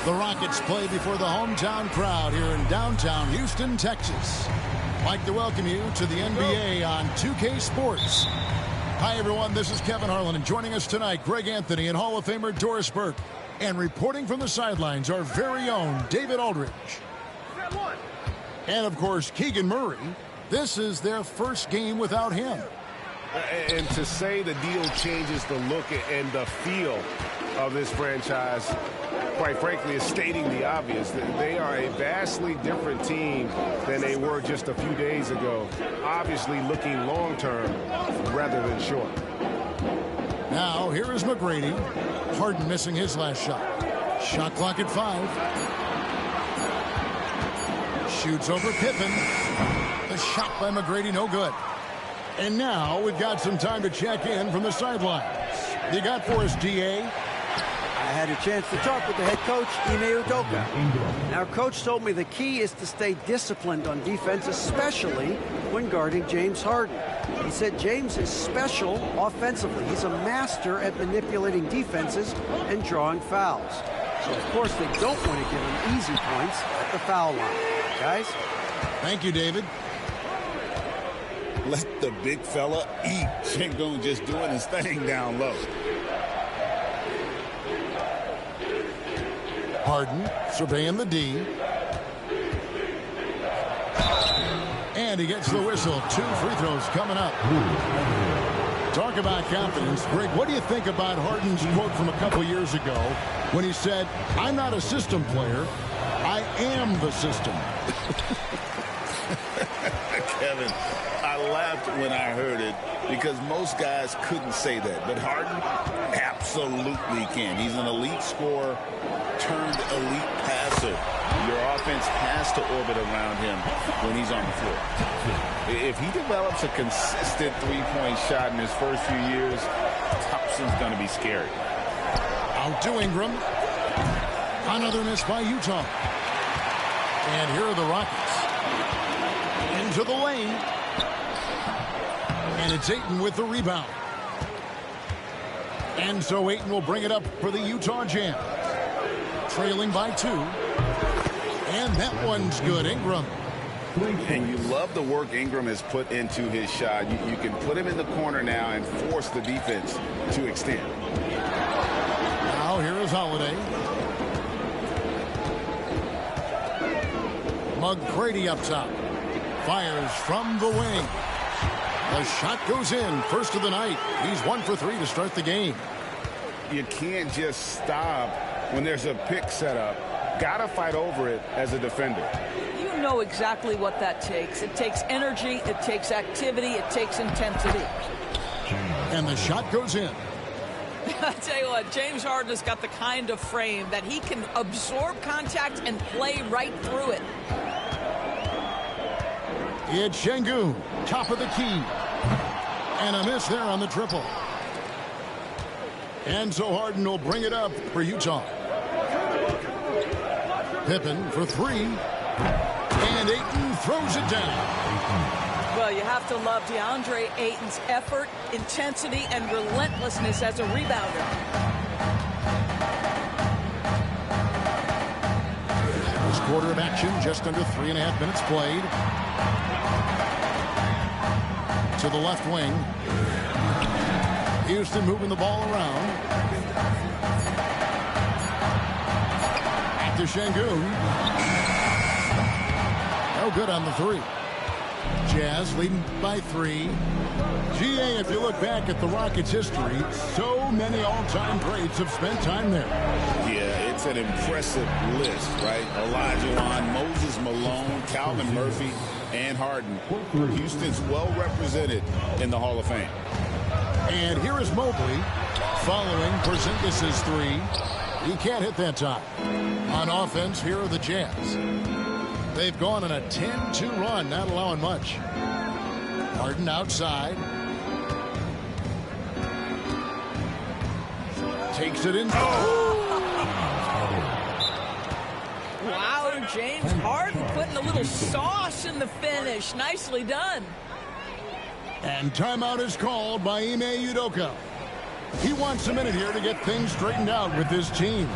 The Rockets play before the hometown crowd here in downtown Houston, Texas. I'd like to welcome you to the NBA on 2K Sports. Hi, everyone. This is Kevin Harlan, and joining us tonight, Greg Anthony and Hall of Famer Doris Burke. And reporting from the sidelines, our very own David Aldridge. And, of course, Keegan Murray. This is their first game without him. And to say the deal changes the look and the feel of this franchise, quite frankly, is stating the obvious. They are a vastly different team than they were just a few days ago. Obviously looking long-term rather than short. Now, here is McGrady. Harden missing his last shot. Shot clock at 5. Shoots over Pippen. The shot by McGrady, no good. And now we've got some time to check in from the sidelines. You got for us, D.A.? I had a chance to talk with the head coach, Ime Udoka. Our coach told me the key is to stay disciplined on defense, especially when guarding James Harden. He said James is special offensively. He's a master at manipulating defenses and drawing fouls. So, of course, they don't want to give him easy points at the foul line. Guys? Thank you, David. Let the big fella eat. Sengun just doing his thing down low. Harden surveying the D. And he gets the whistle. 2 free throws coming up. Talk about confidence. Greg, what do you think about Harden's quote from a couple years ago when he said, "I'm not a system player, I am the system"? Kevin, I laughed when I heard it because most guys couldn't say that. But Harden absolutely can. He's an elite scorer turned elite passer. Your offense has to orbit around him when he's on the floor. If he develops a consistent three-point shot in his first few years, Thompson's going to be scary. Out to Ingram. Another miss by Utah. And here are the Rockets. Into the lane. And it's Ayton with the rebound. And so Ayton will bring it up for the Utah Jazz. Trailing by 2. And that one's good. Ingram. And you love the work Ingram has put into his shot. You can put him in the corner now and force the defense to extend. Now here is Holiday. McGrady up top. Fires from the wing. The shot goes in. First of the night. He's 1 for 3 to start the game. You can't just stop when there's a pick set up. Gotta fight over it as a defender. You know exactly what that takes. It takes energy, it takes activity, it takes intensity. And the shot goes in. I tell you what, James Harden has got the kind of frame that he can absorb contact and play right through it. It's Şengün, top of the key. And a miss there on the triple. And so Harden will bring it up for Utah. Pippen for 3. And Ayton throws it down. Well, you have to love DeAndre Ayton's effort, intensity, and relentlessness as a rebounder. This quarter of action, just under 3.5 minutes played. To the left wing. Houston moving the ball around. Back to Şengün. No good on the 3. Jazz leading by 3. GA, if you look back at the Rockets' history, so many all-time greats have spent time there. Yeah, it's an impressive list, right? Olajuwon, Moses Malone, Calvin Murphy, and Harden. Houston's well represented in the Hall of Fame. And here is Mobley following Porzingis' 3. He can't hit that time. On offense, here are the Jazz. They've gone on a 10-2 run, not allowing much. Harden outside. Takes it in. Wow, James Harden putting a little sauce in the finish. Nicely done. And timeout is called by Ime Udoka. He wants a minute here to get things straightened out with his team.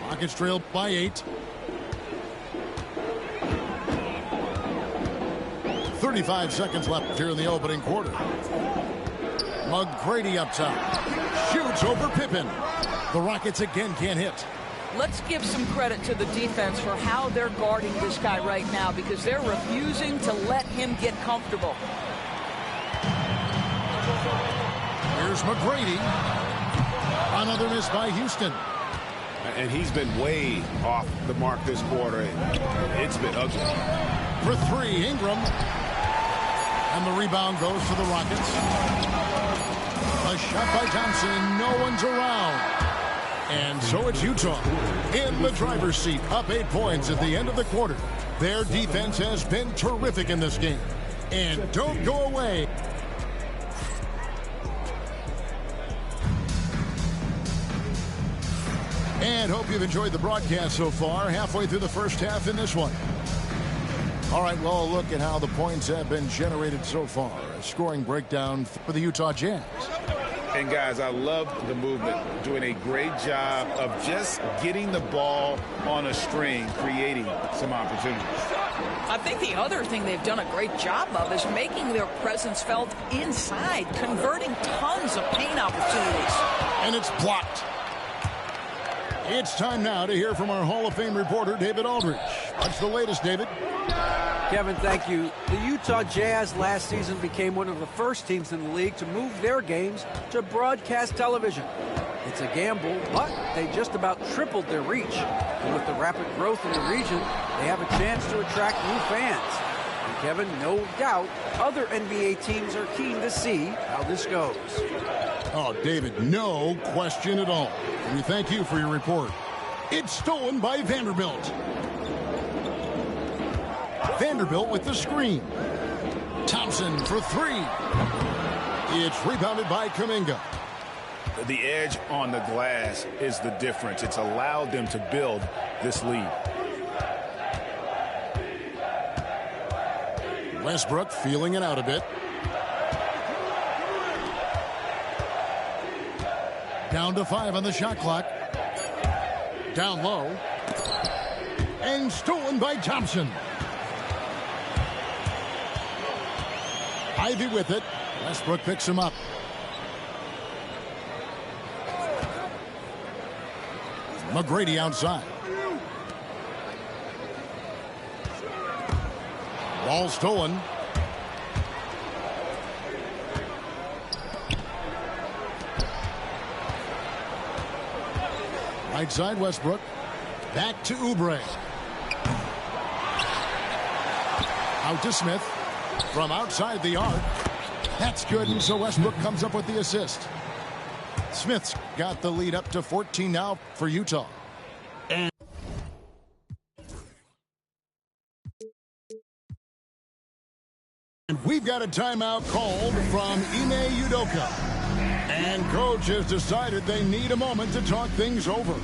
Rockets trail by 8. 35 seconds left here in the opening quarter. McGrady up top. Shoots over Pippen. The Rockets again can't hit. Let's give some credit to the defense for how they're guarding this guy right now because they're refusing to let him get comfortable. Here's McGrady. Another miss by Houston. And he's been way off the mark this quarter. It's been ugly. For 3, Ingram. And the rebound goes to the Rockets. A shot by Thompson. No one's around. And so it's Utah in the driver's seat, up 8 points at the end of the quarter. Their defense has been terrific in this game. And don't go away. And hope you've enjoyed the broadcast so far. Halfway through the first half in this one. All right, well, a look at how the points have been generated so far. A scoring breakdown for the Utah Jazz. And, guys, I love the movement, doing a great job of just getting the ball on a string, creating some opportunities. I think the other thing they've done a great job of is making their presence felt inside, converting tons of paint opportunities. And it's blocked. It's time now to hear from our Hall of Fame reporter, David Aldridge. What's the latest, David? Kevin, thank you. The Utah Jazz last season became one of the first teams in the league to move their games to broadcast television. It's a gamble, but they just about tripled their reach. And with the rapid growth in the region, they have a chance to attract new fans. And Kevin, no doubt, other NBA teams are keen to see how this goes. Oh, David, no question at all. We thank you for your report. It's stolen by Vanderbilt. Vanderbilt with the screen. Thompson for three. It's rebounded by Kuminga. The edge on the glass is the difference. It's allowed them to build this lead. Westbrook feeling it out a bit. Down to 5 on the shot clock. Down low. And stolen by Thompson. Ivy with it. Westbrook picks him up. McGrady outside. Ball stolen. Right side, Westbrook. Back to Oubre. Out to Smith. From outside the arc. That's good, and so Westbrook comes up with the assist. Smith's got the lead up to 14 now for Utah. And we've got a timeout called from Ime Udoka. And coach has decided they need a moment to talk things over.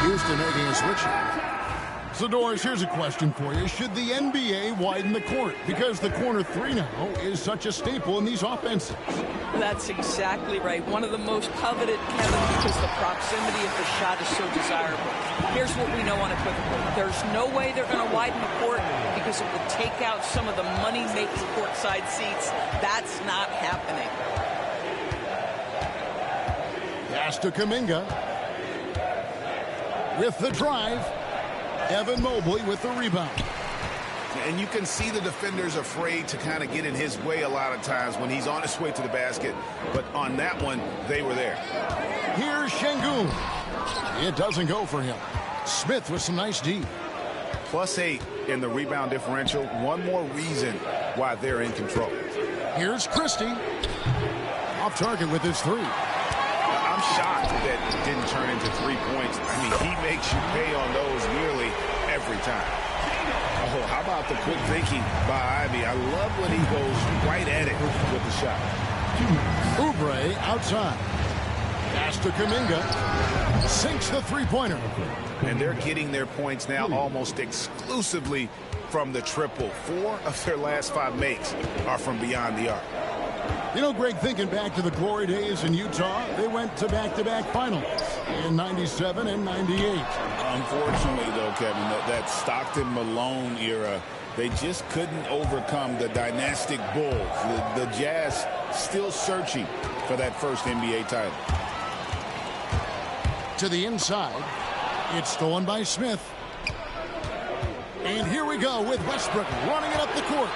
Houston making a switch here. So, Doris, here's a question for you. Should the NBA widen the court? Because the corner three now is such a staple in these offenses. That's exactly right. One of the most coveted, Kevin, because the proximity of the shot is so desirable. Here's what we know unequivocally. There's no way they're going to widen the court because it would take out some of the money-making courtside seats. That's not happening. Pass to Kuminga. With the drive, Evan Mobley with the rebound. And you can see the defenders afraid to kind of get in his way a lot of times when he's on his way to the basket. But on that one, they were there. Here's Şengün. It doesn't go for him. Smith with some nice D. +8 in the rebound differential. One more reason why they're in control. Here's Christie. Off target with his three. I'm shocked that it didn't turn into 3 points. I mean, he makes you pay on those nearly every time. Oh, how about the quick thinking by Ivy? I love when he goes right at it with the shot. Oubre outside. Pass to Kuminga. Sinks the three-pointer. And they're getting their points now almost exclusively from the triple. 4 of their last 5 makes are from beyond the arc. You know, Greg, thinking back to the glory days in Utah, they went to back-to-back finals in 97 and 98. Unfortunately, though, Kevin, that Stockton-Malone era, they just couldn't overcome the dynastic Bulls. The Jazz still searching for that first NBA title. To the inside. It's stolen by Smith. And here we go with Westbrook running it up the court.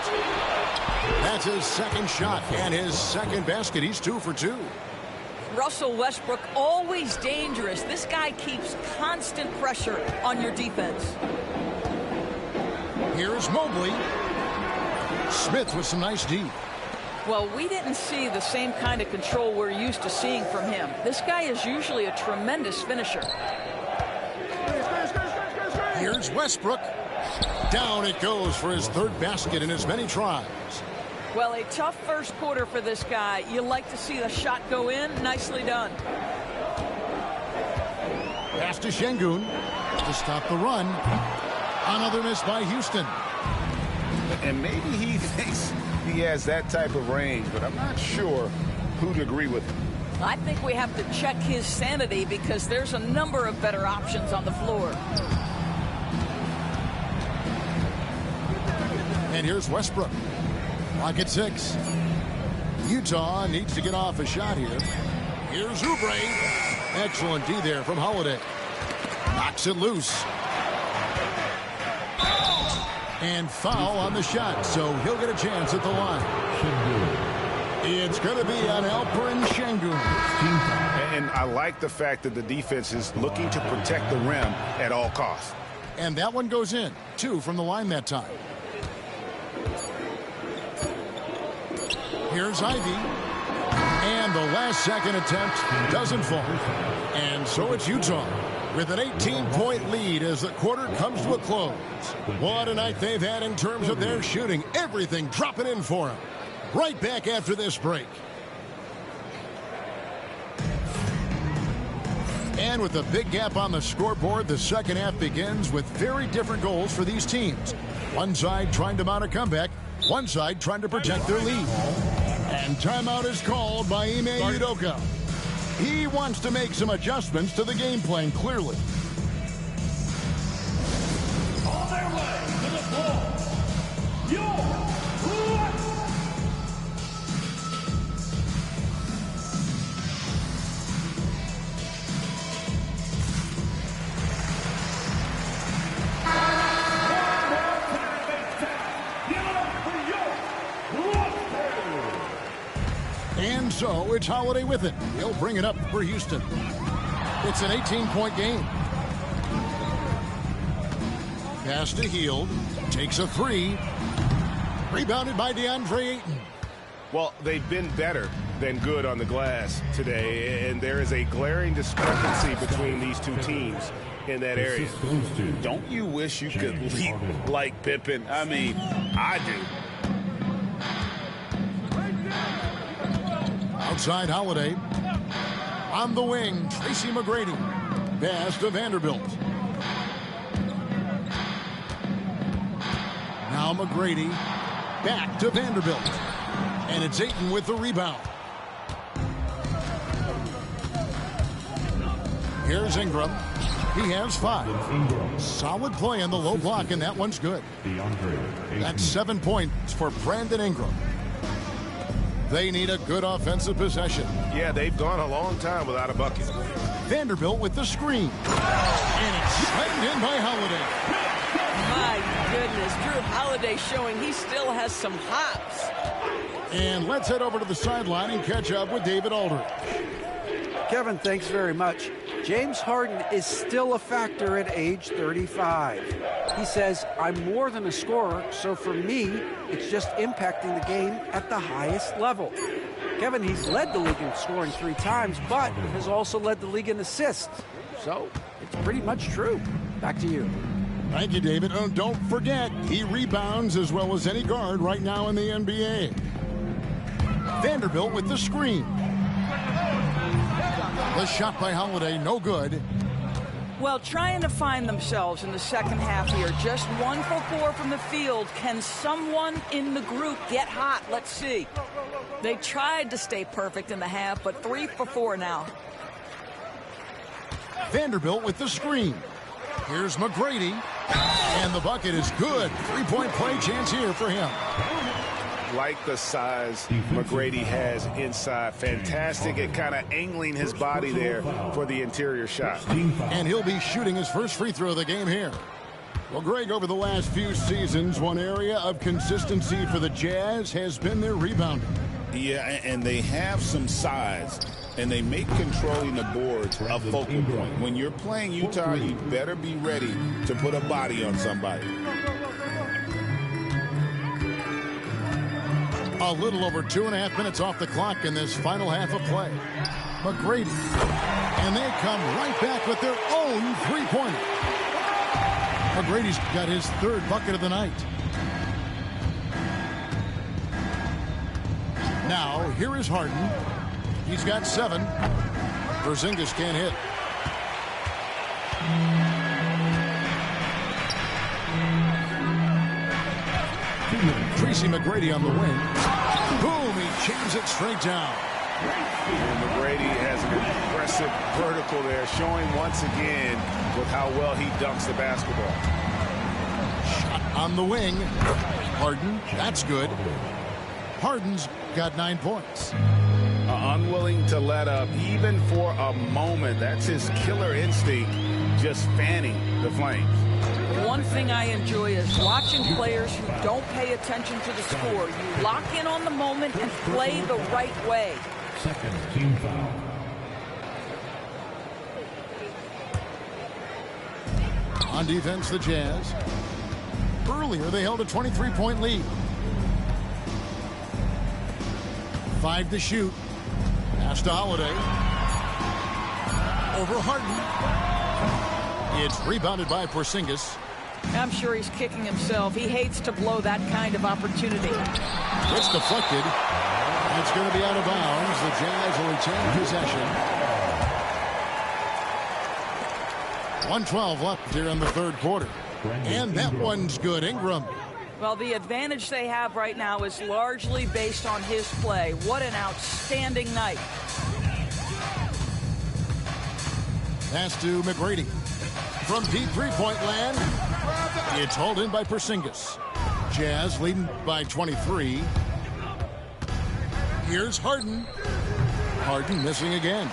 That's his second shot and his second basket. He's 2 for 2. Russell Westbrook, always dangerous. This guy keeps constant pressure on your defense. Here's Mobley. Smith with some nice D. Well, we didn't see the same kind of control we're used to seeing from him. This guy is usually a tremendous finisher. Here's Westbrook. Down it goes for his third basket in as many tries. Well, a tough first quarter for this guy. You like to see the shot go in. Nicely done. Pass to Şengün to stop the run. Another miss by Houston. And maybe he thinks he has that type of range, but I'm not sure who'd agree with him. I think we have to check his sanity because there's a number of better options on the floor. And here's Westbrook. Clock at 6. Utah needs to get off a shot here. Here's Oubre. Excellent D there from Holiday. Knocks it loose. And foul on the shot, so he'll get a chance at the line. It's going to be on Alperen Şengün. And I like the fact that the defense is looking to protect the rim at all costs. And that one goes in. 2 from the line that time. Here's Ivy. And the last second attempt doesn't fall. And so it's Utah with an 18-point lead as the quarter comes to a close. What a night they've had in terms of their shooting. Everything dropping in for them. Right back after this break. And with a big gap on the scoreboard, the second half begins with very different goals for these teams. One side trying to mount a comeback, one side trying to protect their lead. And timeout is called by Ime Udoka. He wants to make some adjustments to the game plan, clearly. On their way to the ball, your And so it's Holiday with it. He'll bring it up for Houston. It's an 18-point game. Pass to Hield. Takes a 3. Rebounded by DeAndre Ayton. Well, they've been better than good on the glass today, and there is a glaring discrepancy between these two teams in that area. Don't you wish you could leap like Pippen? I mean, I do. Outside Holiday. On the wing, Tracy McGrady. Pass to Vanderbilt. Now McGrady back to Vanderbilt. And it's Ayton with the rebound. Here's Ingram. He has 5. Solid play on the low block, and that one's good. That's 7 points for Brandon Ingram. They need a good offensive possession. Yeah, they've gone a long time without a bucket. Vanderbilt with the screen. And it's slammed in by Holiday. My goodness, Drew Holiday showing he still has some hops. And let's head over to the sideline and catch up with David Aldridge. Kevin, thanks very much. James Harden is still a factor at age 35. He says, I'm more than a scorer, so for me, it's just impacting the game at the highest level. Kevin, he's led the league in scoring 3 times, but has also led the league in assists. So it's pretty much true. Back to you. Thank you, David. Oh, don't forget, he rebounds as well as any guard right now in the NBA. Vanderbilt with the screen. The shot by Holiday, no good. Well, trying to find themselves in the second half here. Just 1 for 4 from the field. Can someone in the group get hot? Let's see. They tried to stay perfect in the half, but 3 for 4 now. Vanderbilt with the screen. Here's McGrady. And the bucket is good. 3-point play chance here for him. Like the size McGrady has inside. Fantastic at kind of angling his body there for the interior shot. And he'll be shooting his first free throw of the game here. Well, Greg, over the last few seasons, one area of consistency for the Jazz has been their rebounding. Yeah, and they have some size, and they make controlling the boards a focal point. When you're playing Utah, you better be ready to put a body on somebody. A little over 2.5 minutes off the clock in this final half of play. McGrady. And they come right back with their own three-pointer. McGrady's got his 3rd bucket of the night. Now, here is Harden. He's got 7. Porzingis can't hit. Tracy McGrady on the wing. Boom, he jams it straight down. And McGrady has an impressive vertical there, showing once again with how well he dunks the basketball. Shot on the wing. Harden, that's good. Harden's got 9 points. Unwilling to let up even for a moment. That's his killer instinct, just fanning the flames. One thing I enjoy is watching players who don't pay attention to the score. You lock in on the moment and play the right way. Second team foul. On defense, the Jazz. Earlier, they held a 23-point lead. 5 to shoot. Pass to Holiday. Over Harden. It's rebounded by Porzingis. I'm sure he's kicking himself. He hates to blow that kind of opportunity. It's deflected. It's going to be out of bounds. The Jazz will retain possession. 1:12 left here in the third quarter. And that one's good. Ingram. Well, the advantage they have right now is largely based on his play. What an outstanding night. Pass to McGrady. From deep three-point land, it's hauled in by Porzingis. Jazz leading by 23. Here's Harden. Harden missing again.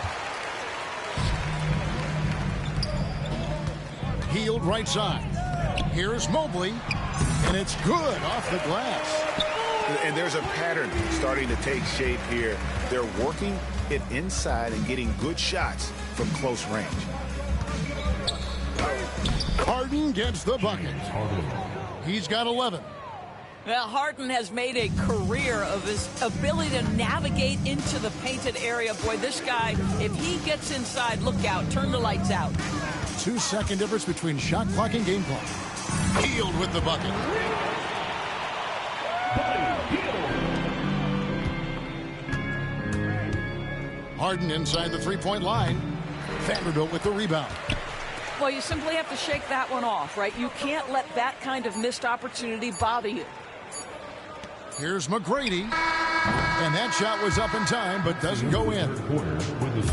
Healed right side. Here's Mobley. And it's good off the glass. And there's a pattern starting to take shape here. They're working it inside and getting good shots from close range. Harden gets the bucket. He's got 11. Well, Harden has made a career of his ability to navigate into the painted area. Boy, this guy, if he gets inside, look out, turn the lights out. 2-second difference between shot clock and game clock. Healed with the bucket. Harden inside the three-point line. Vanderbilt with the rebound. Well, you simply have to shake that one off, right? You can't let that kind of missed opportunity bother you. Here's McGrady. And that shot was up in time, but doesn't go in.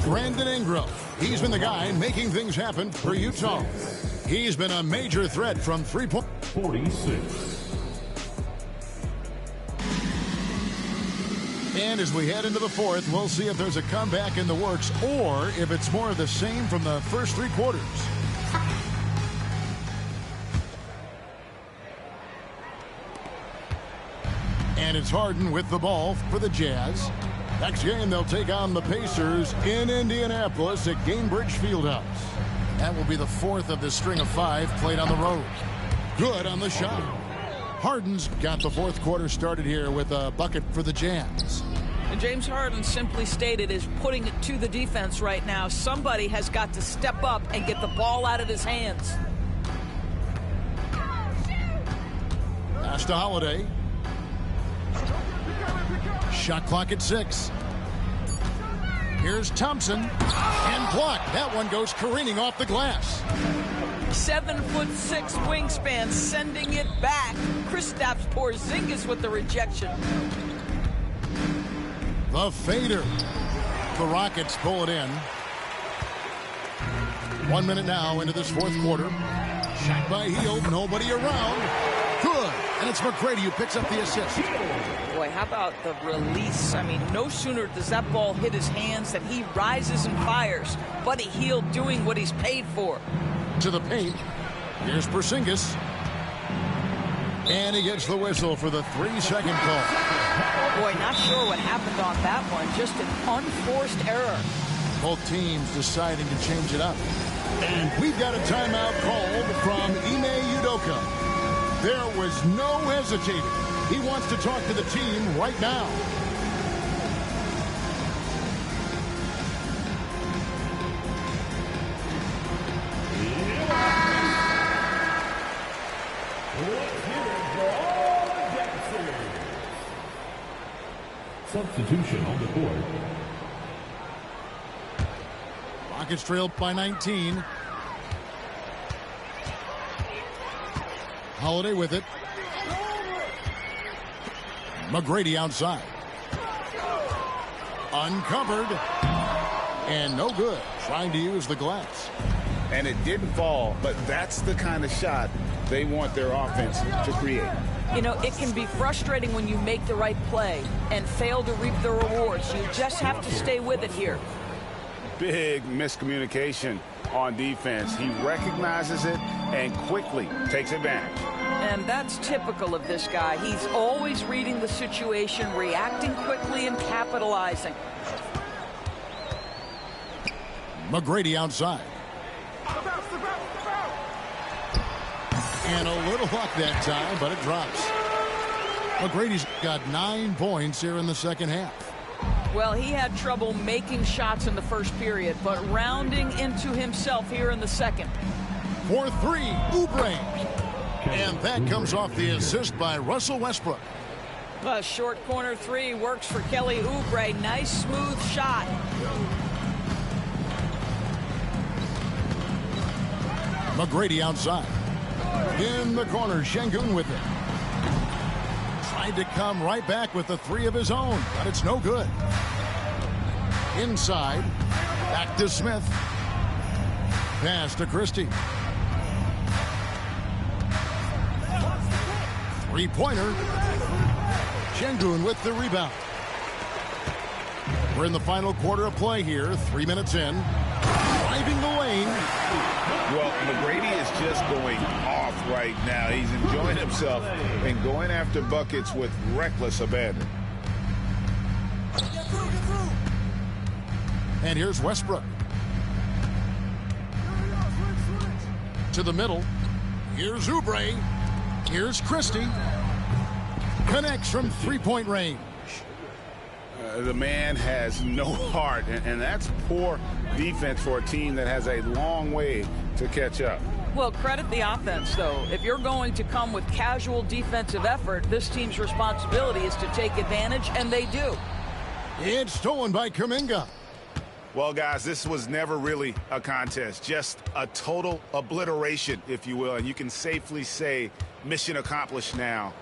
Brandon Ingram. He's been the guy making things happen for Utah. He's been a major threat from three-point. 46. And as we head into the fourth, we'll see if there's a comeback in the works or if it's more of the same from the first 3 quarters. And it's Harden with the ball for the Jazz. Next game, they'll take on the Pacers in Indianapolis at Gainbridge Fieldhouse. That will be the 4th of the string of 5 played on the road. Good on the shot. Harden's got the 4th quarter started here with a bucket for the Jazz. And James Harden simply stated is putting it to the defense right now. Somebody has got to step up and get the ball out of his hands. Pass to Holiday. Shot clock at 6. Here's Thompson. And blocked. That one goes careening off the glass. 7'6" wingspan, sending it back. Kristaps Porzingis with the rejection. The fader. The Rockets pull it in. 1 minute now into this 4th quarter. Shot by Hield. Nobody around. Good. And it's McGrady who picks up the assist. Boy, how about the release? I mean, no sooner does that ball hit his hands than he rises and fires. Buddy Hield doing what he's paid for. To the paint. Here's Porzingis. And he gets the whistle for the 3-second call. Boy, not sure what happened on that one. Just an unforced error. Both teams deciding to change it up. And we've got a timeout called from Ime Udoka. There was no hesitating. He wants to talk to the team right now. Substitution on the court. Rockets trailed by 19. Holiday with it. McGrady outside. Uncovered. And no good. Trying to use the glass. And it didn't fall, but that's the kind of shot they want their offense to create. You know, it can be frustrating when you make the right play and fail to reap the rewards. You just have to stay with it here. Big miscommunication on defense. He recognizes it and quickly takes advantage. And that's typical of this guy. He's always reading the situation, reacting quickly, and capitalizing. McGrady outside. And a little luck that time, but it drops. McGrady's got 9 points here in the second half. Well, he had trouble making shots in the first period, but rounding into himself here in the second. For 3, Oubre. And that comes off the assist by Russell Westbrook. A short corner 3 works for Kelly Oubre. Nice, smooth shot. McGrady outside. In the corner, Şengün with it. Tried to come right back with the 3 of his own, but it's no good. Inside, back to Smith. Pass to Christie. 3-pointer. Şengün with the rebound. We're in the final quarter of play here, 3 minutes in. Driving the lane. Well, McGrady is just going off right now. He's enjoying himself and going after buckets with reckless abandon. And here's Westbrook. To the middle. Here's Oubre. Here's Christie. Connects from 3-point range. The man has no heart, and that's poor defense for a team that has a long way to catch up. Well, credit the offense, though. If you're going to come with casual defensive effort, this team's responsibility is to take advantage, and they do. It's stolen by Kuminga. Well, guys, this was never really a contest, just a total obliteration, if you will, and you can safely say mission accomplished now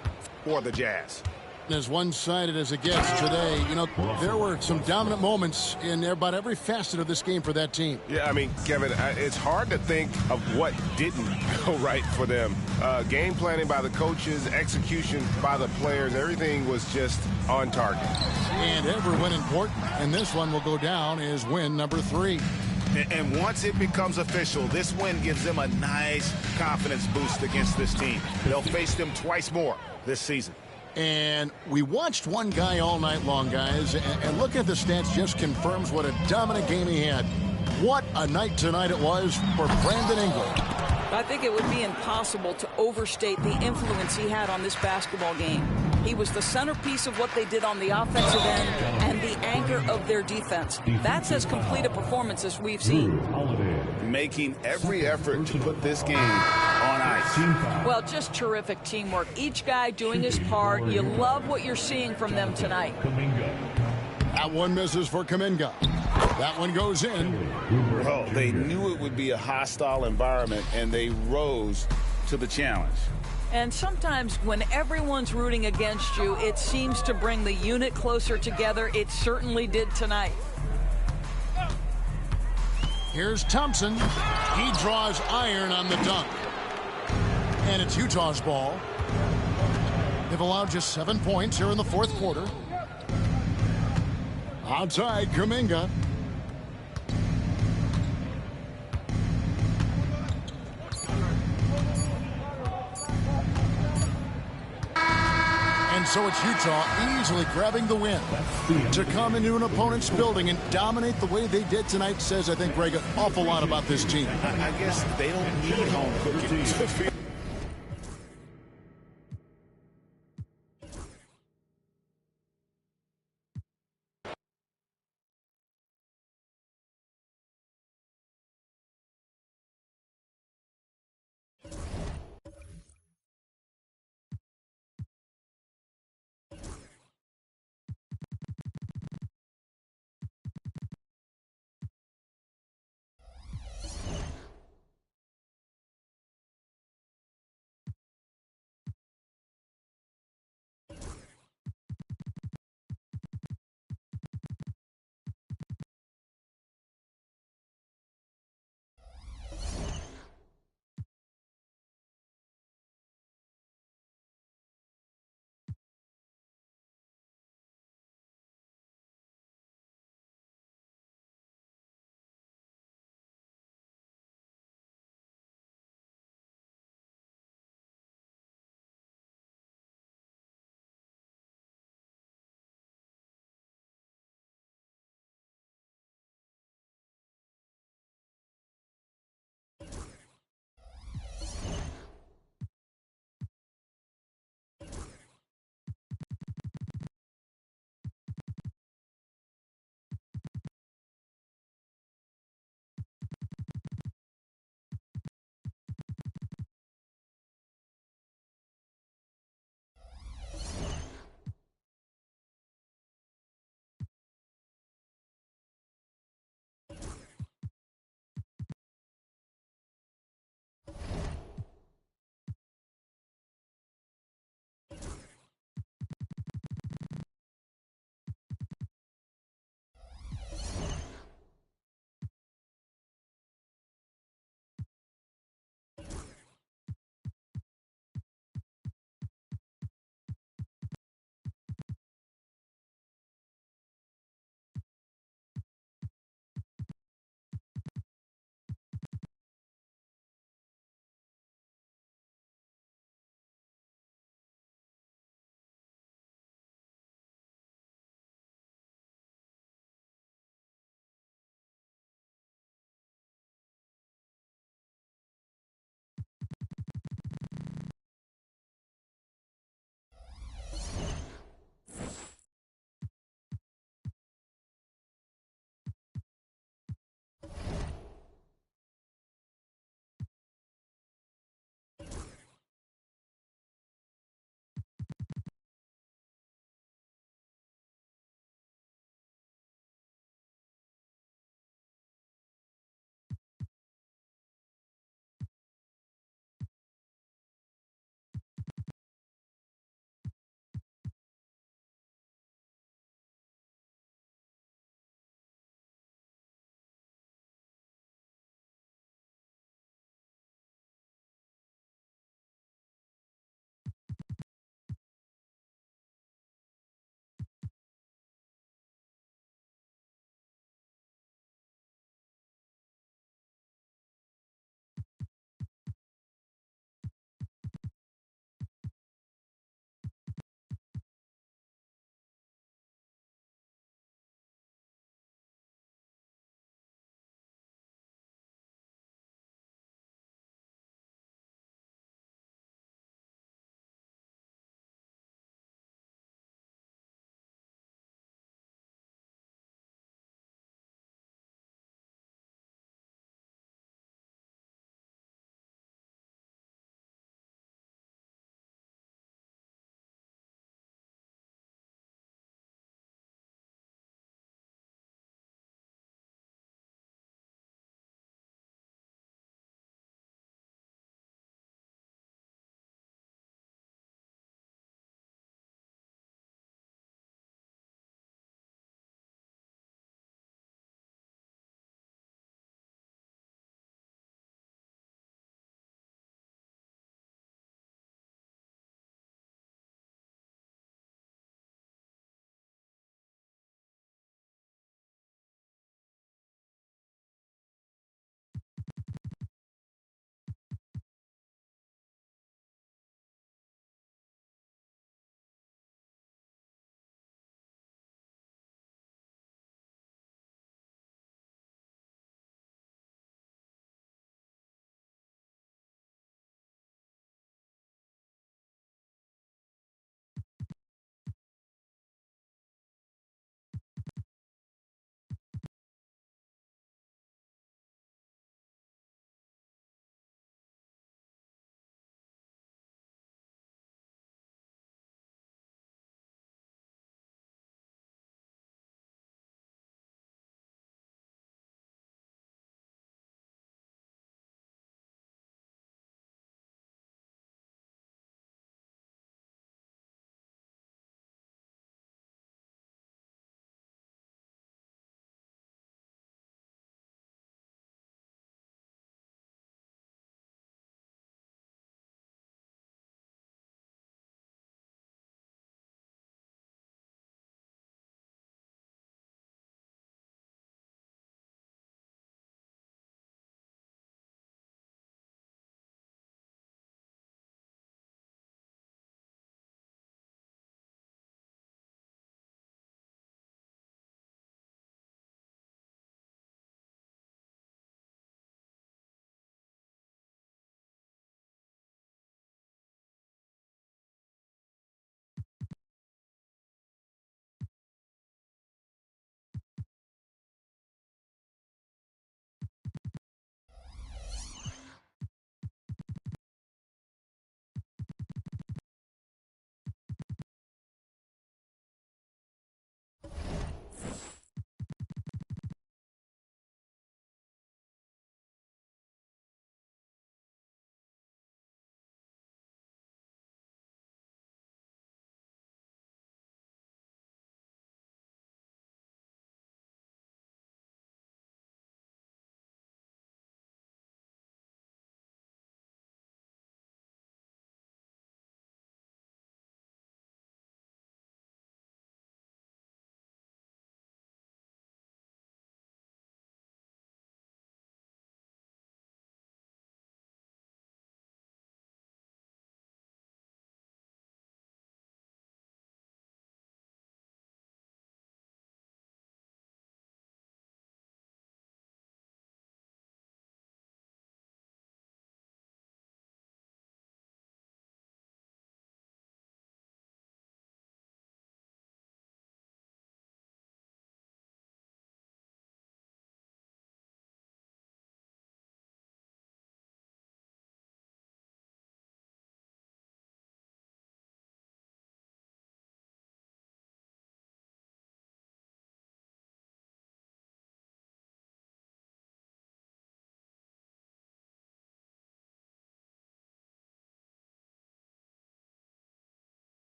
for the Jazz. As one-sided as it gets today, you know, there were some dominant moments in about every facet of this game for that team. Yeah, I mean, Kevin, it's hard to think of what didn't go right for them. Game planning by the coaches, execution by the players, everything was just on target. And every win important, and this one will go down as win number 3. And once it becomes official, this win gives them a nice confidence boost against this team. They'll face them twice more this season. And we watched one guy all night long, guys, and look at the stats just confirms what a dominant game he had. What a night tonight it was for Brandon Ingram. I think it would be impossible to overstate the influence he had on this basketball game. He was the centerpiece of what they did on the offensive end and the anchor of their defense. That's as complete a performance as we've seen. Making every effort to put this game on ice. Well, just terrific teamwork. Each guy doing his part. You love what you're seeing from them tonight. That one misses for Kuminga. That one goes in. Well, they knew it would be a hostile environment, and they rose to the challenge. And sometimes when everyone's rooting against you, it seems to bring the unit closer together. It certainly did tonight. Here's Thompson. He draws iron on the dunk. And it's Utah's ball. They've allowed just 7 points here in the fourth quarter. Outside, Kuminga. And so it's Utah easily grabbing the win. To come into an opponent's building and dominate the way they did tonight says, I think, Greg, an awful lot about this team. I guess they don't need home cooking to feel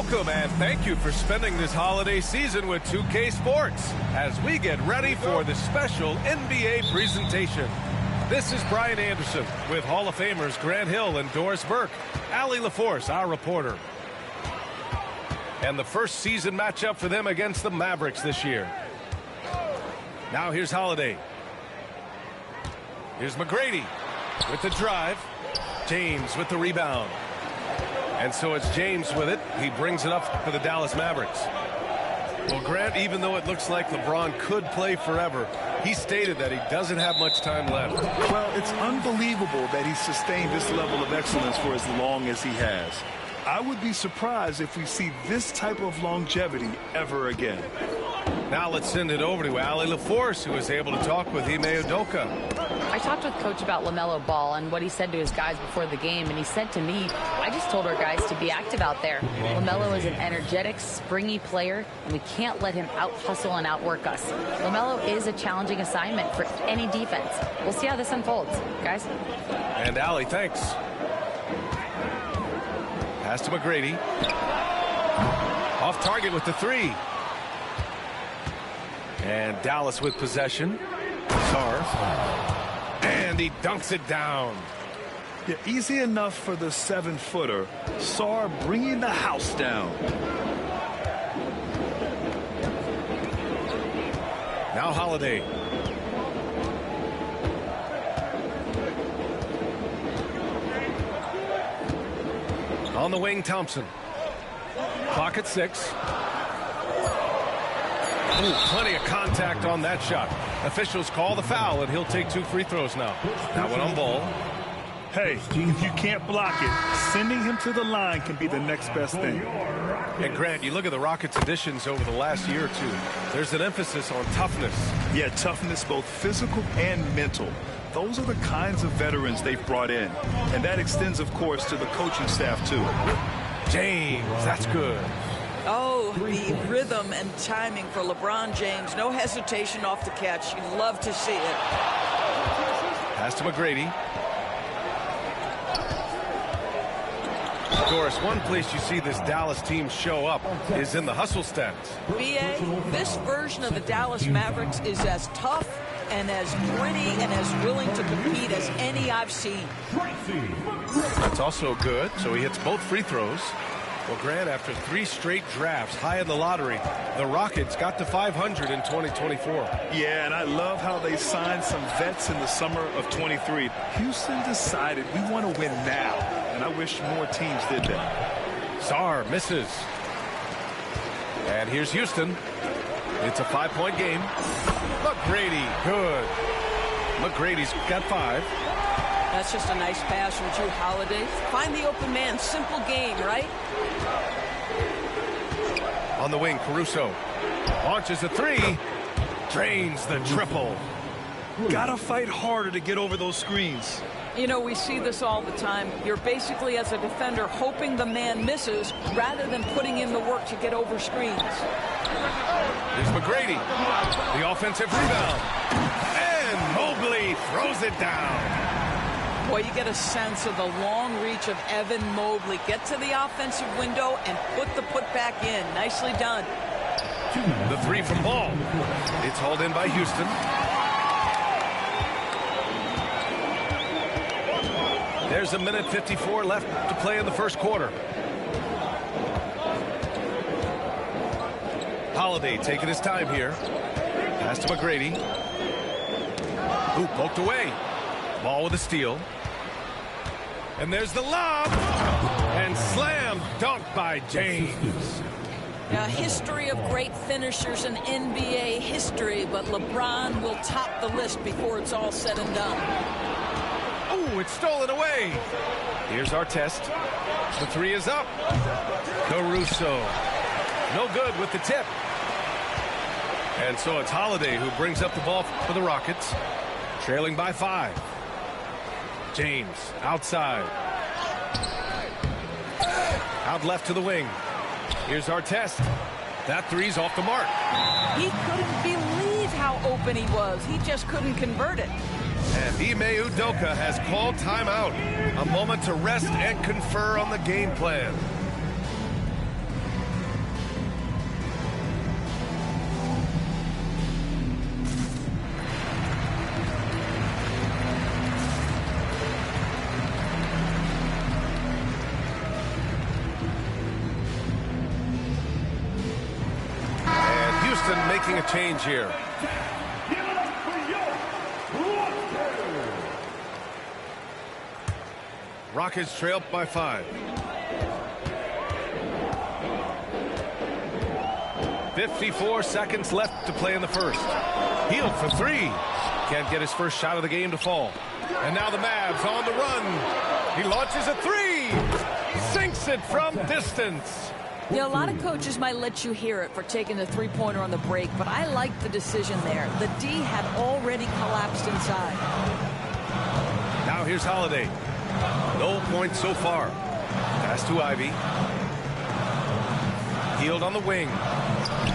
Welcome and thank you for spending this holiday season with 2K Sports as we get ready for the special NBA presentation. This is Brian Anderson with Hall of Famers Grant Hill and Doris Burke, Allie LaForce, our reporter. And the first season matchup for them against the Mavericks this year. Now here's Holiday. Here's McGrady with the drive. James with the rebound. And so it's James with it. He brings it up for the Dallas Mavericks. Well, Grant, even though it looks like LeBron could play forever, he stated that he doesn't have much time left. Well, it's unbelievable that he's sustained this level of excellence for as long as he has. I would be surprised if we see this type of longevity ever again. Now let's send it over to Allie LaForce, who was able to talk with Ime Udoka. I talked with Coach about LaMelo Ball and what he said to his guys before the game, and he said to me, I just told our guys to be active out there. LaMelo is an energetic, springy player, and we can't let him out-hustle and outwork us. LaMelo is a challenging assignment for any defense. We'll see how this unfolds, guys. And Allie, thanks. Pass to McGrady. Off target with the three. And Dallas with possession. Sarr. And he dunks it down. Yeah, easy enough for the 7-footer. Sarr bringing the house down. Now Holiday. On the wing, Thompson. Clock at 6. Ooh, plenty of contact on that shot. Officials call the foul, and he'll take 2 free throws now. That one on Ball. Hey, if you can't block it, sending him to the line can be the next best thing. And Grant, you look at the Rockets' additions over the last year or two. There's an emphasis on toughness. Yeah, toughness, both physical and mental. Those are the kinds of veterans they've brought in. And that extends, of course, to the coaching staff, too. James, that's good. Oh, the rhythm and timing for LeBron James. No hesitation off the catch. You love to see it. Pass to McGrady. Doris, one place you see this Dallas team show up is in the hustle stats. B.A., this version of the Dallas Mavericks is as tough and as gritty and as willing to compete as any I've seen. That's also good. So he hits both free throws. Well, Grant, after 3 straight drafts high in the lottery, the Rockets got to 500 in 2024. Yeah, and I love how they signed some vets in the summer of 23. Houston decided we want to win now, and I wish more teams did that. Sarr misses. And here's Houston. It's a 5-point game. McGrady, good. McGrady's got 5. That's just a nice pass from Jrue Holiday. Find the open man. Simple game, right? On the wing, Caruso launches a 3. Drains the triple. Gotta fight harder to get over those screens. You know, we see this all the time. You're basically, as a defender, hoping the man misses rather than putting in the work to get over screens. Here's McGrady. The offensive rebound. And Mobley throws it down. Boy, you get a sense of the long reach of Evan Mobley. Get to the offensive window and put the putback in. Nicely done. The 3 from Ball. It's hauled in by Houston. There's a minute 54 left to play in the first quarter. Holiday taking his time here. Pass to McGrady. Ooh, poked away. Ball with a steal. And there's the lob. And slam dunk by James. A history of great finishers in NBA history, but LeBron will top the list before it's all said and done. Oh, it's stolen away. Here's our test. The 3 is up. Caruso. No good with the tip. And so it's Holiday who brings up the ball for the Rockets. Trailing by 5. James outside. Out left to the wing. Here's our test. That 3's off the mark. He couldn't believe how open he was. He just couldn't convert it. And Ime Udoka has called timeout. A moment to rest and confer on the game plan. Houston making a change here. Rockets trail by 5. 54 seconds left to play in the first. Hield for 3. Can't get his first shot of the game to fall. And now the Mavs on the run. He launches a 3. Sinks it from distance. You know, a lot of coaches might let you hear it for taking the three-pointer on the break, but I like the decision there. The D had already collapsed inside. Now here's Holiday. No points so far. Pass to Ivy. Hield on the wing.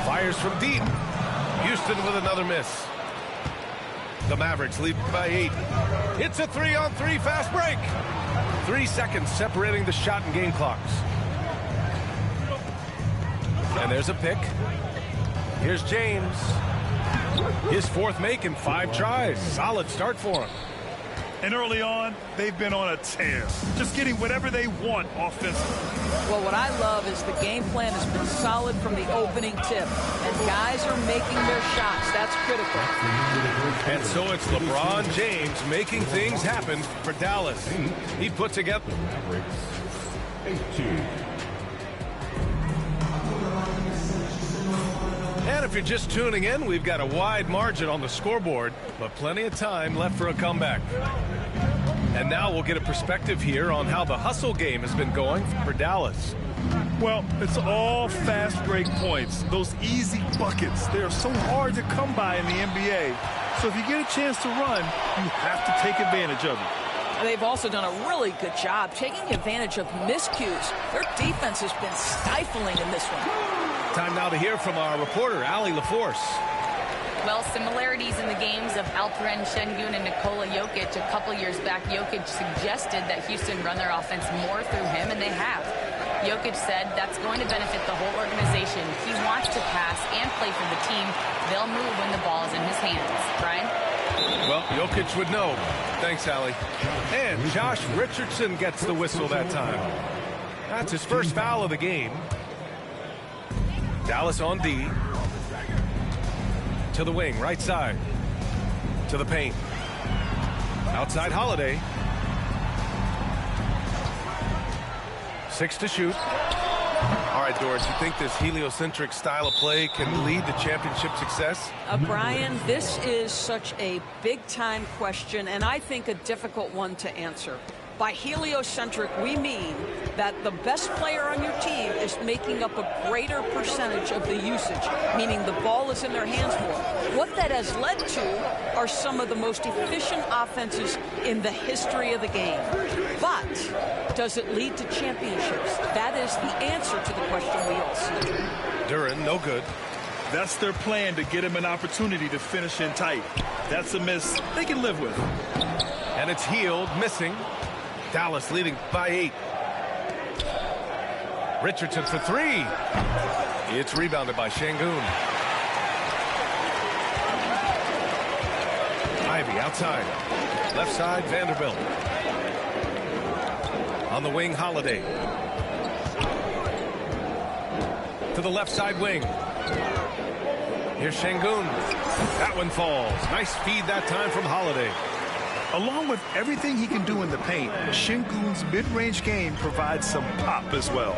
Fires from deep. Houston with another miss. The Mavericks lead by 8. It's a 3-on-3 fast break. 3 seconds separating the shot and game clocks. And there's a pick. Here's James. His 4th make in 5 tries. Solid start for him. And early on, they've been on a tear. Just getting whatever they want offensively. Well, what I love is the game plan has been solid from the opening tip. And guys are making their shots. That's critical. And so it's LeBron James making things happen for Dallas. He put together. And if you're just tuning in, we've got a wide margin on the scoreboard, but plenty of time left for a comeback. And now we'll get a perspective here on how the hustle game has been going for Dallas. Well, it's all fast break points. Those easy buckets, they are so hard to come by in the NBA. So if you get a chance to run, you have to take advantage of it. They've also done a really good job taking advantage of miscues. Their defense has been stifling in this one. Time now to hear from our reporter, Allie LaForce. Well, similarities in the games of Alperen Şengün and Nikola Jokic. A couple years back, Jokic suggested that Houston run their offense more through him, and they have. Jokic said that's going to benefit the whole organization. He wants to pass and play for the team. They'll move when the ball is in his hands. Brian? Well, Jokic would know. Thanks, Allie. And Josh Richardson gets the whistle that time. That's his first foul of the game. Dallas on D. To the wing, right side. To the paint. Outside Holiday. 6 to shoot. All right, Doris, you think this heliocentric style of play can lead to championship success? Brian, this is such a big-time question, and I think a difficult one to answer. By heliocentric, we mean that the best player on your team is making up a greater percentage of the usage, meaning the ball is in their hands more. What that has led to are some of the most efficient offenses in the history of the game. But does it lead to championships? That is the answer to the question we all see. Duren, no good. That's their plan, to get him an opportunity to finish in tight. That's a miss they can live with. And it's Hield, missing. Dallas leading by 8. Richardson for 3. It's rebounded by Şengün. Ivy outside. Left side, Vanderbilt. On the wing, Holiday. To the left side wing. Here's Şengün. That one falls. Nice feed that time from Holiday. Along with everything he can do in the paint, Şengün's mid-range game provides some pop as well.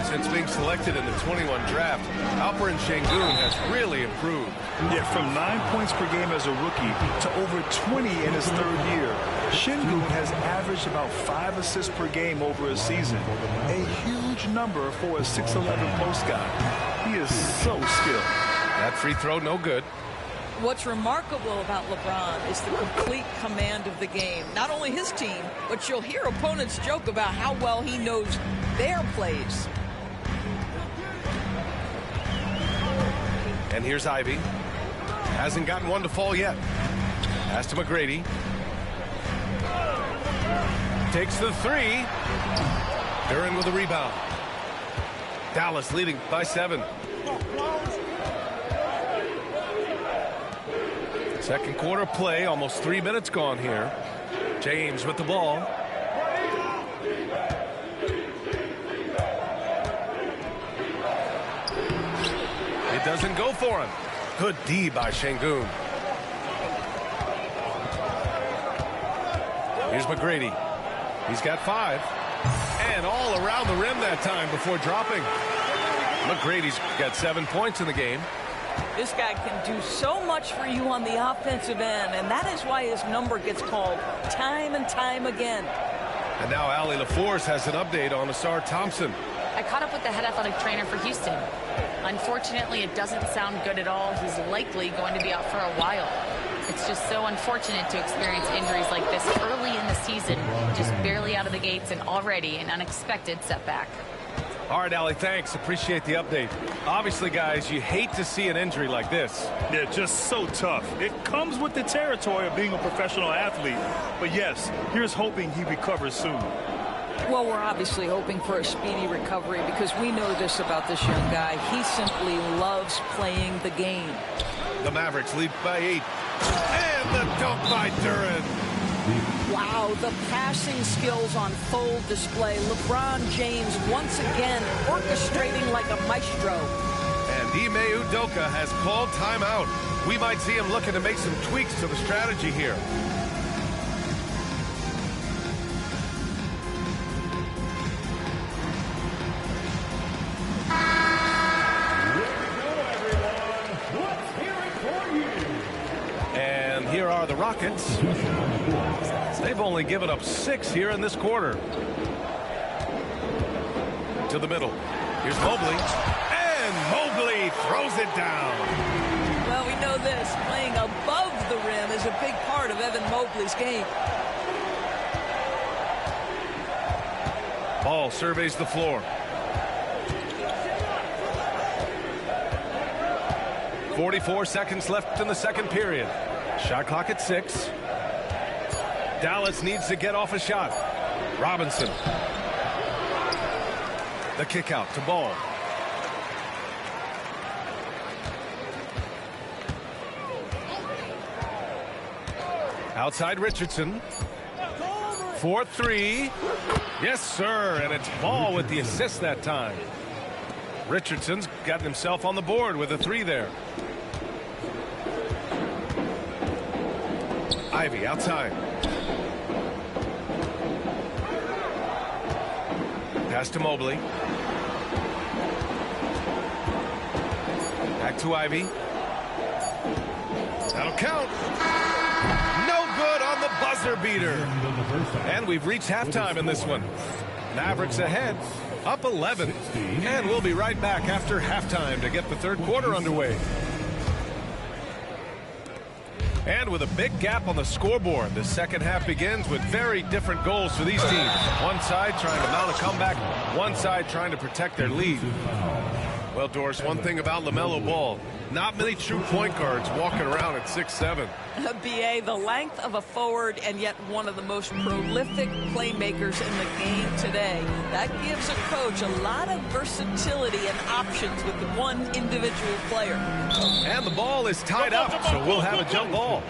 Since being selected in the 21 draft, Alperen Şengün has really improved. Yeah, from 9 points per game as a rookie to over 20 in his 3rd year. Şengün has averaged about 5 assists per game over a season. A huge number for a 6'11 post guy. He is so skilled. That free throw, no good. What's remarkable about LeBron is the complete command of the game. Not only his team, but you'll hear opponents joke about how well he knows their plays. And here's Ivy. Hasn't gotten one to fall yet. Pass to McGrady. Takes the 3. Duren with a rebound. Dallas leading by 7. Second quarter play, almost 3 minutes gone here. James with the ball. It's doesn't go for him. Good D by Şengün. Here's McGrady. He's got 5. And all around the rim that time before dropping. McGrady's got 7 points in the game. This guy can do so much for you on the offensive end, and that is why his number gets called time and time again. And now Allie LaForce has an update on Ausar Thompson. I caught up with the head athletic trainer for Houston. Unfortunately, it doesn't sound good at all. He's likely going to be out for a while. It's just so unfortunate to experience injuries like this early in the season, just barely out of the gates and already an unexpected setback. All right, Allie, thanks. Appreciate the update. Obviously, guys, you hate to see an injury like this. Yeah, just so tough. It comes with the territory of being a professional athlete. But yes, here's hoping he recovers soon. Well, we're obviously hoping for a speedy recovery because we know this about this young guy. He simply loves playing the game. The Mavericks lead by 8. And the dunk by Duren. Wow, the passing skills on full display. LeBron James once again orchestrating like a maestro. And Ime Udoka has called timeout. We might see him looking to make some tweaks to the strategy here. And here are the Rockets. They've only given up 6 here in this quarter. To the middle. Here's Mobley. And Mobley throws it down. Well, we know this. Playing above the rim is a big part of Evan Mobley's game. Ball surveys the floor. 44 seconds left in the second period. Shot clock at 6. Dallas needs to get off a shot. Robinson. The kick out to Ball. Outside Richardson. 4-3. Yes, sir. And it's Ball with the assist that time. Richardson's gotten himself on the board with a 3 there. Ivy outside. Pass to Mobley. Back to Ivy. That'll count. No good on the buzzer beater. And we've reached halftime in this one. Mavericks ahead, up 11. And we'll be right back after halftime to get the third quarter underway. And with a big gap on the scoreboard, the second half begins with very different goals for these teams. One side trying to mount a comeback, one side trying to protect their lead. Well, Doris, one thing about LaMelo Ball, not many true point guards walking around at 6'7". BA, the length of a forward and yet one of the most prolific playmakers in the game today. That gives a coach a lot of versatility and options with one individual player. And the ball is tied up, so we'll have a jump ball.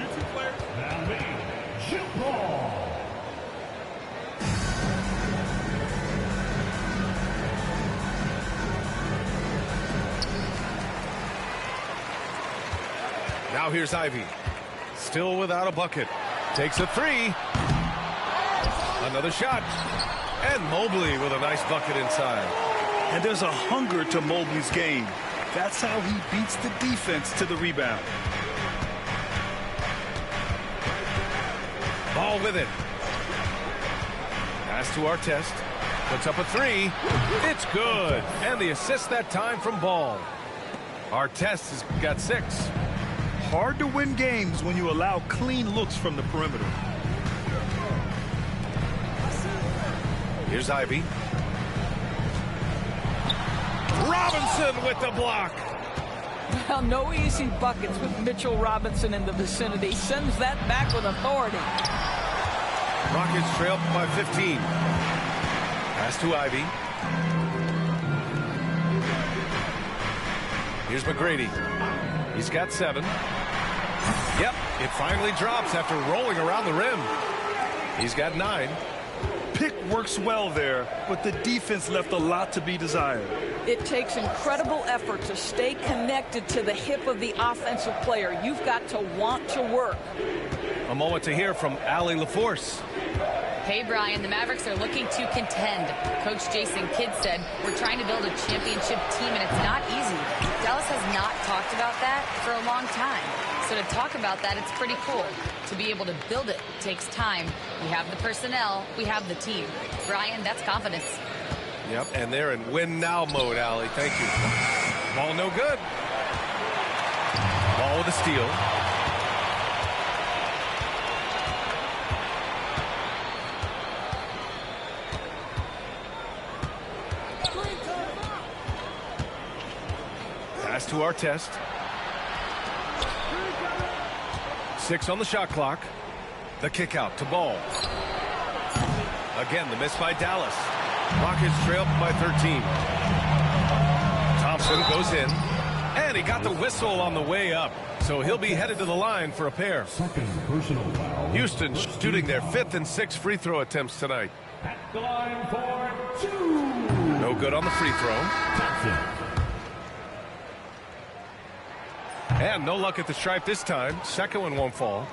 Now here's Ivy. Still without a bucket. Takes a 3. Another shot. And Mobley with a nice bucket inside. And there's a hunger to Mobley's game. That's how he beats the defense to the rebound. Ball with it. Pass to Artest. Puts up a 3. It's good. And the assist that time from Ball. Artest has got 6. Hard to win games when you allow clean looks from the perimeter. Here's Ivy. Robinson with the block. Well, no easy buckets with Mitchell Robinson in the vicinity. Sends that back with authority. Rockets trail by 15. Pass to Ivy. Here's McGrady. He's got 7. Yep, it finally drops after rolling around the rim. He's got 9. Pick works well there, but the defense left a lot to be desired. It takes incredible effort to stay connected to the hip of the offensive player. You've got to want to work. A moment to hear from Allie LaForce. Hey, Brian, the Mavericks are looking to contend. Coach Jason Kidd said, we're trying to build a championship team, and it's not easy. Dallas has not talked about that for a long time. So to talk about that, it's pretty cool. To be able to build it takes time. We have the personnel. We have the team. Brian, that's confidence. Yep, and they're in win-now mode, Allie. Thank you. Ball no good. Ball with a steal. Pass to Artest. 6 on the shot clock. The kick out to Ball. Again, the miss by Dallas. Rockets trailed by 13. Thompson goes in. And he got the whistle on the way up. So he'll be headed to the line for a pair. Second personal foul. Houston shooting their 5th and 6th free throw attempts tonight. At the line for 2. No good on the free throw. Thompson. And no luck at the stripe this time. Second one won't fall.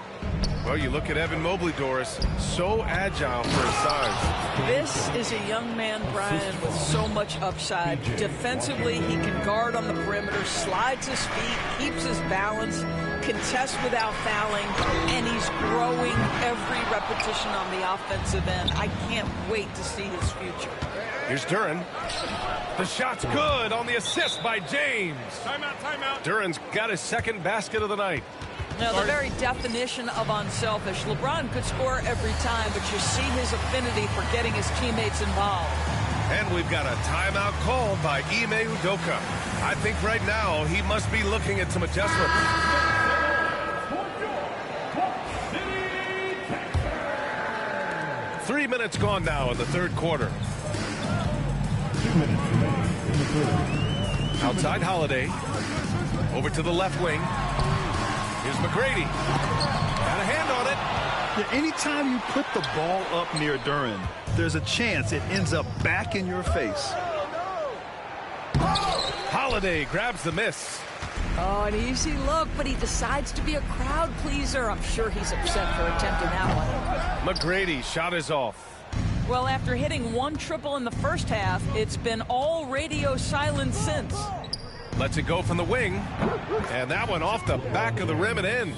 Well, you look at Evan Mobley, Doris, so agile for his size. This is a young man, Brian, with so much upside. Defensively, he can guard on the perimeter, slides his feet, keeps his balance, contests without fouling, and he's growing every repetition on the offensive end. I can't wait to see his future. Here's Duren. The shot's good on the assist by James. Timeout, timeout. Duren's got his 2nd basket of the night. Now, the very definition of unselfish. LeBron could score every time, but you see his affinity for getting his teammates involved. And we've got a timeout called by Ime Udoka. I think right now he must be looking at some adjustments. 3 minutes gone now in the 3rd quarter. 2 minutes remaining in the 3rd. Outside Holiday. Over to the left wing. Here's McGrady. Got a hand on it. Yeah, anytime you put the ball up near Duren, there's a chance it ends up back in your face. Holiday grabs the miss. Oh, an easy look, but he decides to be a crowd pleaser. I'm sure he's upset for attempting that one. McGrady shot is off. Well, after hitting 1 triple in the first half, it's been all radio silence since. Lets it go from the wing. And that one off the back of the rim and in.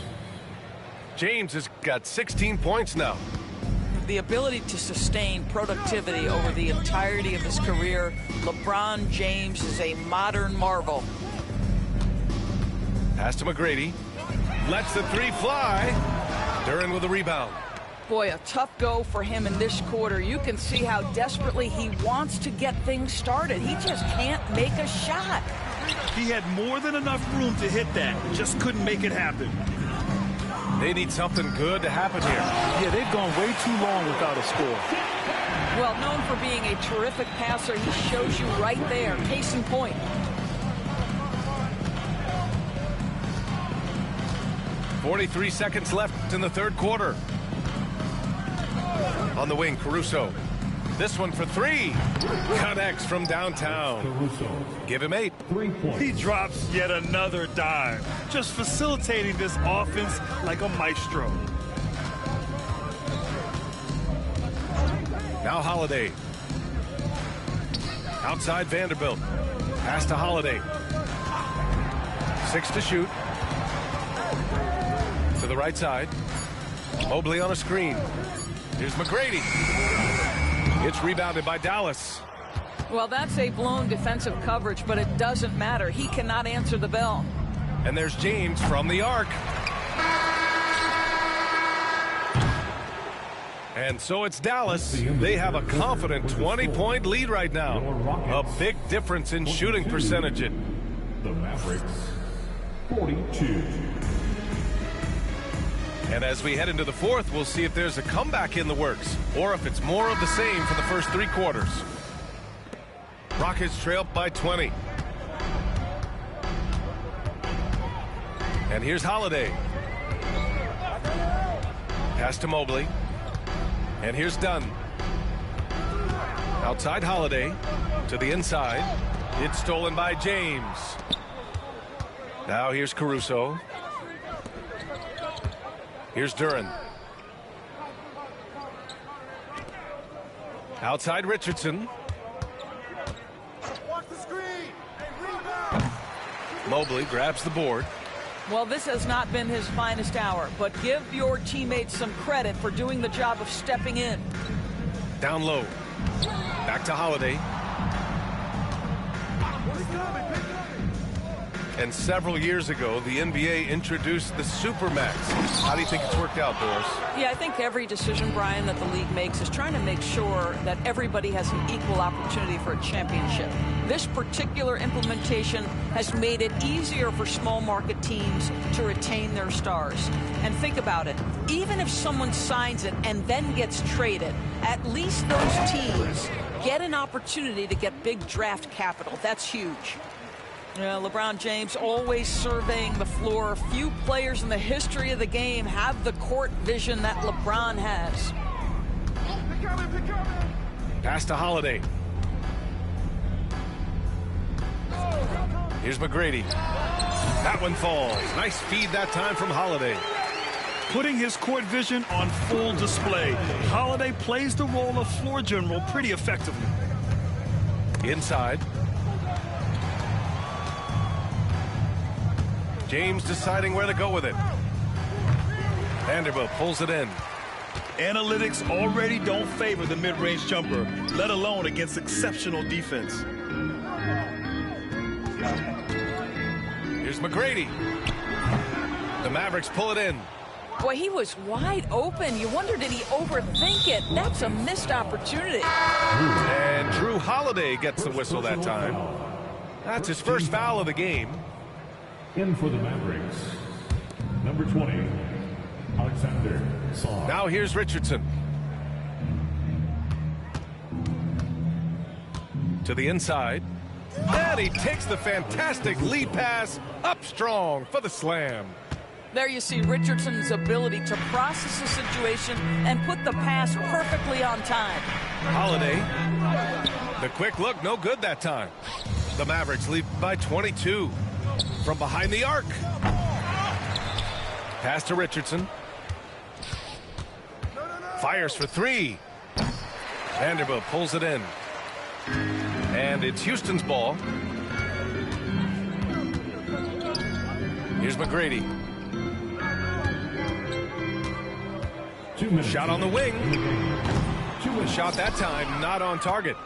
James has got 16 points now. The ability to sustain productivity over the entirety of his career, LeBron James is a modern marvel. Pass to McGrady. Lets the 3 fly. Duren with a rebound. Boy, a tough go for him in this quarter. You can see how desperately he wants to get things started. He just can't make a shot. He had more than enough room to hit that, just couldn't make it happen. They need something good to happen here. Yeah, they've gone way too long without a score. Well, known for being a terrific passer, he shows you right there. Case in point. .43 seconds left in the 3rd quarter. On the wing, Caruso. This one for 3. Connects from downtown. Caruso. Give him 8. 3 points. He drops yet another dive, just facilitating this offense like a maestro. Now Holiday. Outside Vanderbilt. Pass to Holiday. 6 to shoot. To the right side. Mobley on a screen. Here's McGrady. It's rebounded by Dallas. Well, that's a blown defensive coverage, but it doesn't matter. He cannot answer the bell. And there's James from the arc. And so it's Dallas. They have a confident 20-point lead right now. A big difference in shooting percentage. The Mavericks, 42. And as we head into the 4th, we'll see if there's a comeback in the works or if it's more of the same for the first 3 quarters. Rockets trail by 20. And here's Holiday. Pass to Mobley. And here's Dunn. Outside Holiday to the inside. It's stolen by James. Now here's Caruso. Here's Duren. Outside Richardson. Mobley grabs the board. Well, this has not been his finest hour, but give your teammates some credit for doing the job of stepping in. Down low. Back to Holiday. And several years ago, the NBA introduced the Supermax. How do you think it's worked out, Doris? Yeah, I think every decision, Brian, that the league makes is trying to make sure that everybody has an equal opportunity for a championship. This particular implementation has made it easier for small market teams to retain their stars. And think about it. Even if someone signs it and then gets traded, at least those teams get an opportunity to get big draft capital. That's huge. LeBron James always surveying the floor. Few players in the history of the game have the court vision that LeBron has. Pass to Holiday. Here's McGrady. That one falls. Nice feed that time from Holiday. Putting his court vision on full display. Holiday plays the role of floor general pretty effectively. Inside. James deciding where to go with it. Vanderbilt pulls it in. Analytics already don't favor the mid-range jumper, let alone against exceptional defense. Here's McGrady. The Mavericks pull it in. Boy, he was wide open. You wonder, did he overthink it? That's a missed opportunity. And Drew Holiday gets the whistle that time. That's his first foul of the game. In for the Mavericks, number 20, Alexander Song. Now here's Richardson. To the inside. And he takes the fantastic lead pass up strong for the slam. There you see Richardson's ability to process the situation and put the pass perfectly on time. Holiday. The quick look, no good that time. The Mavericks lead by 22. From behind the arc. Pass to Richardson. Fires for three. Vanderbilt pulls it in. And it's Houston's ball. Here's McGrady. Shot on the wing. The shot that time not on target.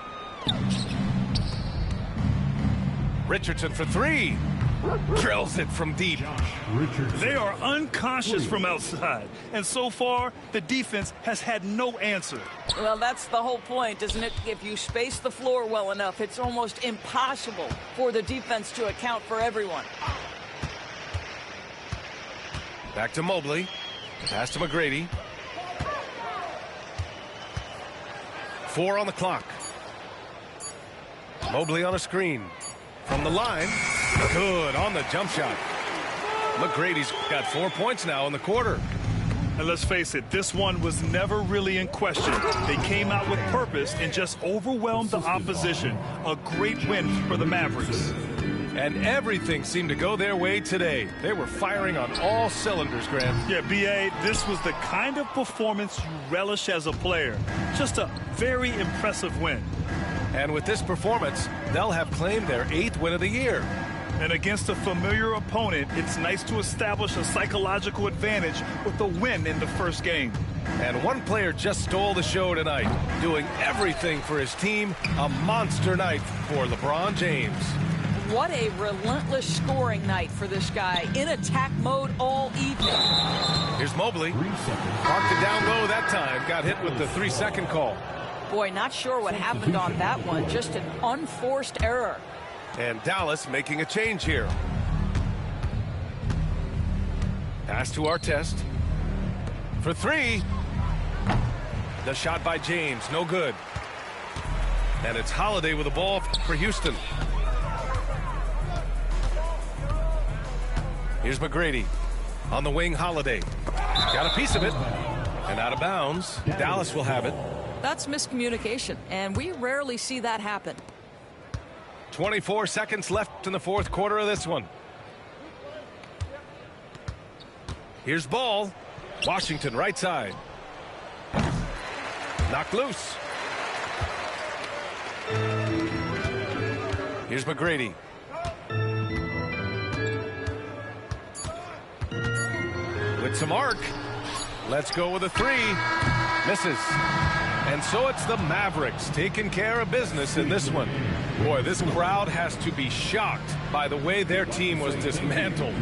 Richardson for three. Drills it from deep. They are unconscious from outside, and so far the defense has had no answer. Well, that's the whole point, isn't it? If you space the floor well enough, it's almost impossible for the defense to account for everyone. Back to Mobley. Pass to McGrady. 4 on the clock. Mobley on a screen. From the line. Good on the jump shot. McGrady's got 4 points now in the quarter. And let's face it, this one was never really in question. They came out with purpose and just overwhelmed the opposition. A great win for the Mavericks. And everything seemed to go their way today. They were firing on all cylinders, Grant. Yeah, B.A., this was the kind of performance you relish as a player. Just a very impressive win. And with this performance, they'll have claimed their 8th win of the year. And against a familiar opponent, it's nice to establish a psychological advantage with a win in the first game. And one player just stole the show tonight, doing everything for his team. A monster night for LeBron James. What a relentless scoring night for this guy. In attack mode all evening. Here's Mobley. Marked it down low that time. Got hit with the 3-second call. Boy, not sure what happened on that one. Just an unforced error. And Dallas making a change here. Pass to Artest. For three. The shot by James. No good. And it's Holiday with the ball for Houston. Here's McGrady. On the wing, Holiday. Got a piece of it. And out of bounds. Dallas will have it. That's miscommunication, and we rarely see that happen. 24 seconds left in the fourth quarter of this one. Here's ball. Washington right side. Knocked loose. Here's McGrady. With some arc. Let's go with a three. Misses. And so it's the Mavericks taking care of business in this one. Boy, this crowd has to be shocked by the way their team was dismantled.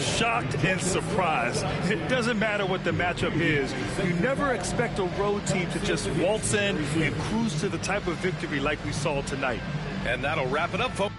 Shocked and surprised. It doesn't matter what the matchup is. You never expect a road team to just waltz in and cruise to the type of victory like we saw tonight. And that'll wrap it up, folks.